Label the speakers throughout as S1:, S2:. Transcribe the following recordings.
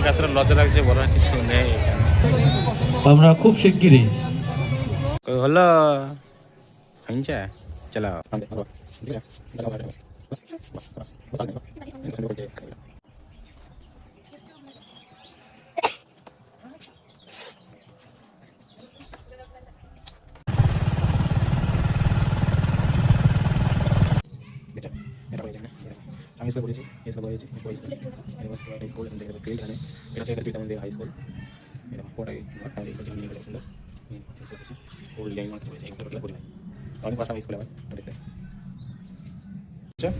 S1: নিজেকে এতটা লজ্জা লাগছে, বলার কিছু নেই।
S2: আমরা খুব শিগগিরই
S1: হলো চলো। আমি স্কুল পড়েছি, স্কুল পড়েছি, স্কুল ফিল্ড এখানে এটা হচ্ছে এটা আমাদের হাই স্কুল। এটা পড়াই আর এই কোচিং নিয়ে সুন্দর স্কুল লাইন মানে চলেছে একটা টোটাল পড়ি অনেক ভাষা স্কুলে আবার দেখতে। আচ্ছা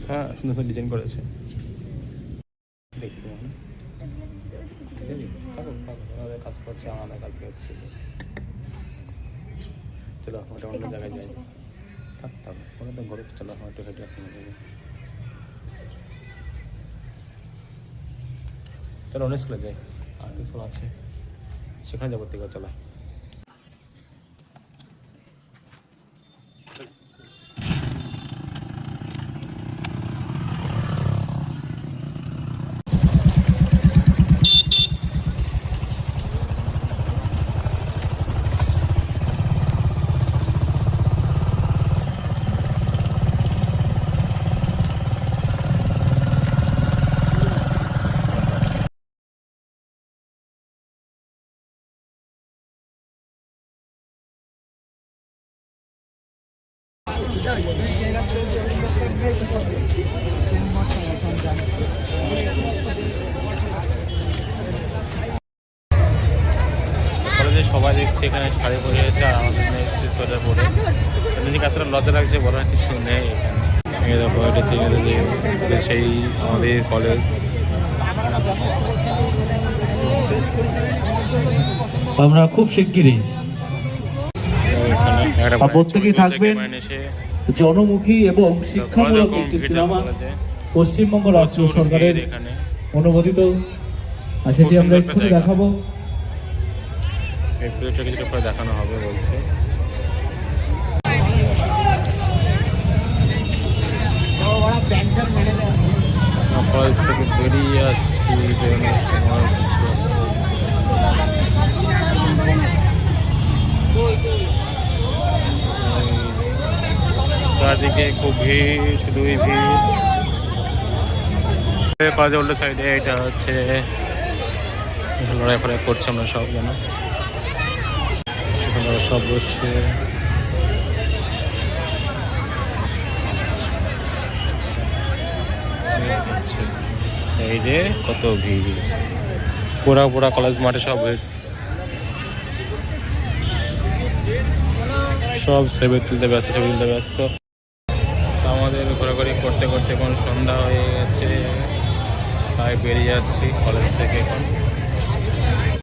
S1: হ্যাঁ, সুন্দর সুন্দর ডিজাইন করেছে, দেখি তোমার কাজ করছে, আমাদের কাজ করছে। চলো ওটা অন্য জায়গায় যাই, থাকতাম ওটা তো ঘরে। চলো আমার একটু হেঁটে আসি, চলো অনেক স্কুলে যাই, আর স্কুল আছে সেখানে যাবো। থেকে চলো কলেজে সবাই দেখছি এখানে শাড়ি পরে আছে, আর আমাদের এসেছি সোয়েটার পরে। নিজেকে এতটা লজ্জা লাগছে, বলার কিছু নেই। এখানে দেখো এটা সেই আমাদের কলেজ।
S2: আমরা খুব শিগগিরই প্রত্যেকেই থাকবেন জনমুখী এবং শিক্ষামূলক একটি সিনেমা পশ্চিমবঙ্গ রাজ্য সরকারের অনুমোদিত, আর সেটি আমরা একটু দেখাবো।
S1: কিছুটা পরে দেখানো হবে বলছে। কলেজ থেকে বেরিয়ে যাচ্ছি, চারদিকে খুব ভিড়, শুধুই ভিড়। কলেজের উল্টো সাইডে এটা হচ্ছে লড়াই ফড়াই করছে, আমরা সব জানো সব বসছে। সাইডে কত ভিড়, পুরা পুরা কলেজ মাঠে সব ভিড়, সব ছবি তুলতে ব্যস্ত, ছবি তুলতে ব্যস্ত। আমাদের ঘোরাঘুরি করতে করতে এখন সন্ধ্যা হয়ে গেছে, তাই বেরিয়ে যাচ্ছি কলেজ থেকে এখন।